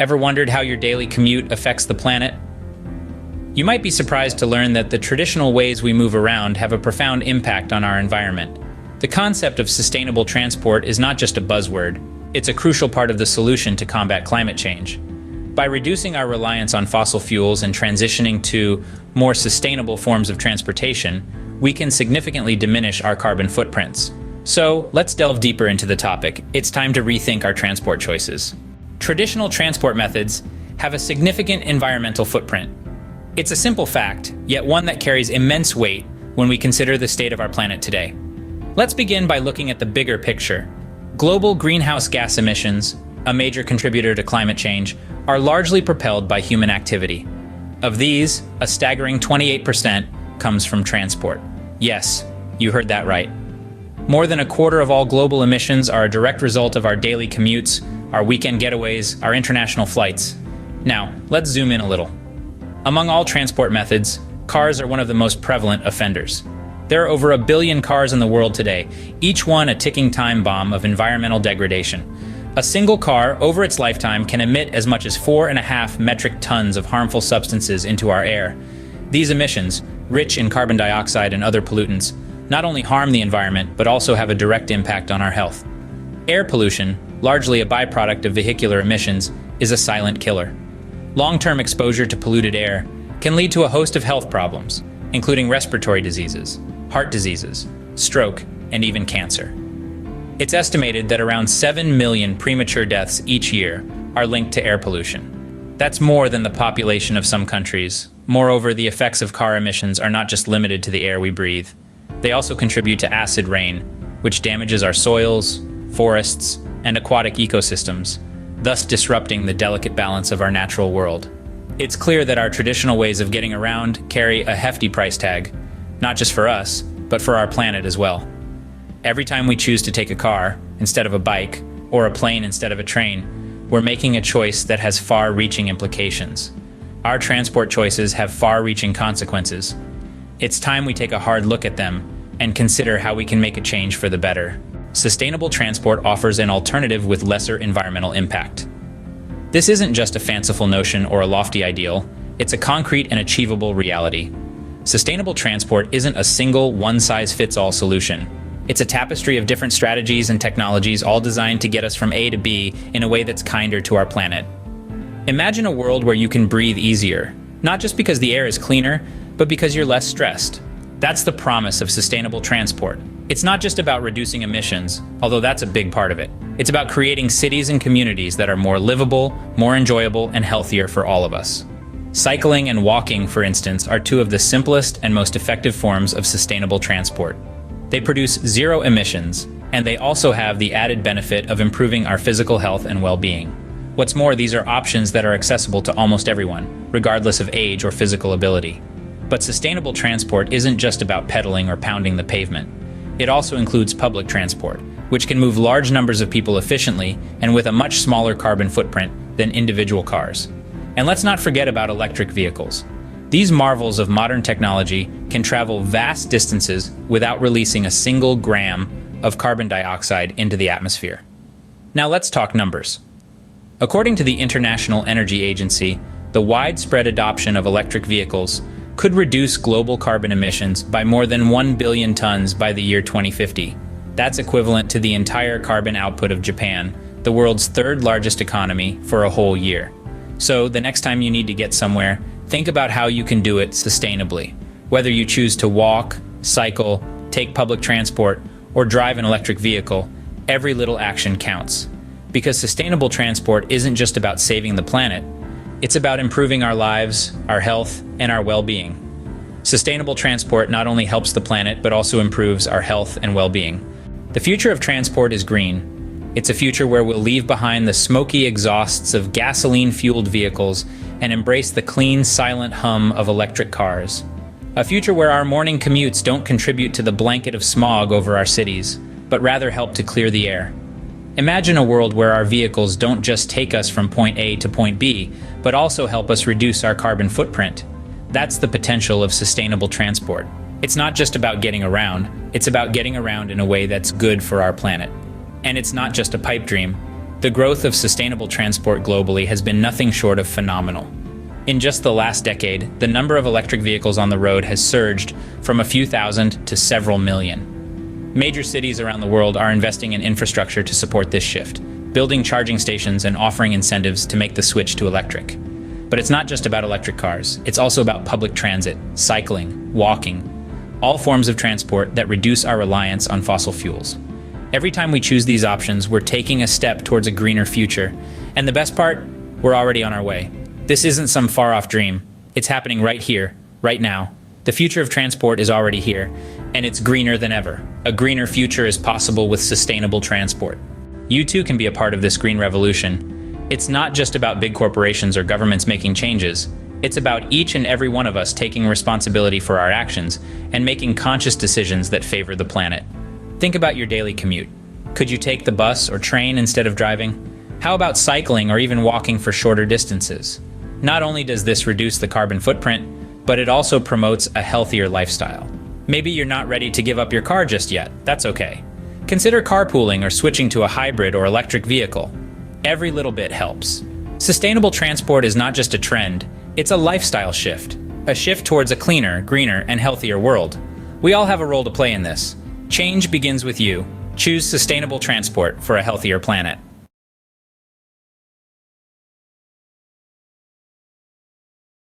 Ever wondered how your daily commute affects the planet? You might be surprised to learn that the traditional ways we move around have a profound impact on our environment. The concept of sustainable transport is not just a buzzword, it's a crucial part of the solution to combat climate change. By reducing our reliance on fossil fuels and transitioning to more sustainable forms of transportation, we can significantly diminish our carbon footprints. So, let's delve deeper into the topic. It's time to rethink our transport choices. Traditional transport methods have a significant environmental footprint. It's a simple fact, yet one that carries immense weight when we consider the state of our planet today. Let's begin by looking at the bigger picture. Global greenhouse gas emissions, a major contributor to climate change, are largely propelled by human activity. Of these, a staggering 28% comes from transport. Yes, you heard that right. More than a quarter of all global emissions are a direct result of our daily commutes, our weekend getaways, our international flights. Now, let's zoom in a little. Among all transport methods, cars are one of the most prevalent offenders. There are over 1 billion cars in the world today, each one a ticking time bomb of environmental degradation. A single car, over its lifetime, can emit as much as 4.5 metric tons of harmful substances into our air. These emissions, rich in carbon dioxide and other pollutants, not only harm the environment, but also have a direct impact on our health. Air pollution, largely a byproduct of vehicular emissions, is a silent killer. Long-term exposure to polluted air can lead to a host of health problems, including respiratory diseases, heart diseases, stroke, and even cancer. It's estimated that around 7 million premature deaths each year are linked to air pollution. That's more than the population of some countries. Moreover, the effects of car emissions are not just limited to the air we breathe. They also contribute to acid rain, which damages our soils, forests, and aquatic ecosystems, thus disrupting the delicate balance of our natural world. It's clear that our traditional ways of getting around carry a hefty price tag, not just for us, but for our planet as well. Every time we choose to take a car instead of a bike, or a plane instead of a train, we're making a choice that has far-reaching implications. Our transport choices have far-reaching consequences. It's time we take a hard look at them and consider how we can make a change for the better. Sustainable transport offers an alternative with lesser environmental impact. This isn't just a fanciful notion or a lofty ideal, it's a concrete and achievable reality. Sustainable transport isn't a single, one-size-fits-all solution. It's a tapestry of different strategies and technologies all designed to get us from A to B in a way that's kinder to our planet. Imagine a world where you can breathe easier, not just because the air is cleaner, but because you're less stressed. That's the promise of sustainable transport. It's not just about reducing emissions, although that's a big part of it. It's about creating cities and communities that are more livable, more enjoyable, and healthier for all of us. Cycling and walking, for instance, are two of the simplest and most effective forms of sustainable transport. They produce zero emissions, and they also have the added benefit of improving our physical health and well-being. What's more, these are options that are accessible to almost everyone, regardless of age or physical ability. But sustainable transport isn't just about pedaling or pounding the pavement. It also includes public transport, which can move large numbers of people efficiently and with a much smaller carbon footprint than individual cars. And let's not forget about electric vehicles. These marvels of modern technology can travel vast distances without releasing a single gram of carbon dioxide into the atmosphere. Now let's talk numbers. According to the International Energy Agency, the widespread adoption of electric vehicles could reduce global carbon emissions by more than 1 billion tons by the year 2050. That's equivalent to the entire carbon output of Japan, the world's third largest economy, for a whole year. So the next time you need to get somewhere, think about how you can do it sustainably. Whether you choose to walk, cycle, take public transport, or drive an electric vehicle, every little action counts. Because sustainable transport isn't just about saving the planet, it's about improving our lives, our health, and our well-being. Sustainable transport not only helps the planet, but also improves our health and well-being. The future of transport is green. It's a future where we'll leave behind the smoky exhausts of gasoline-fueled vehicles and embrace the clean, silent hum of electric cars. A future where our morning commutes don't contribute to the blanket of smog over our cities, but rather help to clear the air. Imagine a world where our vehicles don't just take us from point A to point B, but also help us reduce our carbon footprint. That's the potential of sustainable transport. It's not just about getting around, it's about getting around in a way that's good for our planet. And it's not just a pipe dream. The growth of sustainable transport globally has been nothing short of phenomenal. In just the last decade, the number of electric vehicles on the road has surged from a few thousand to several million. Major cities around the world are investing in infrastructure to support this shift, building charging stations and offering incentives to make the switch to electric. But it's not just about electric cars, it's also about public transit, cycling, walking, all forms of transport that reduce our reliance on fossil fuels. Every time we choose these options, we're taking a step towards a greener future. And the best part, we're already on our way. This isn't some far-off dream. It's happening right here, right now. The future of transport is already here, and it's greener than ever. A greener future is possible with sustainable transport. You too can be a part of this green revolution. It's not just about big corporations or governments making changes. It's about each and every one of us taking responsibility for our actions and making conscious decisions that favor the planet. Think about your daily commute. Could you take the bus or train instead of driving? How about cycling or even walking for shorter distances? Not only does this reduce the carbon footprint, but it also promotes a healthier lifestyle. Maybe you're not ready to give up your car just yet. That's okay. Consider carpooling or switching to a hybrid or electric vehicle. Every little bit helps. Sustainable transport is not just a trend, it's a lifestyle shift. A shift towards a cleaner, greener, and healthier world. We all have a role to play in this. Change begins with you. Choose sustainable transport for a healthier planet.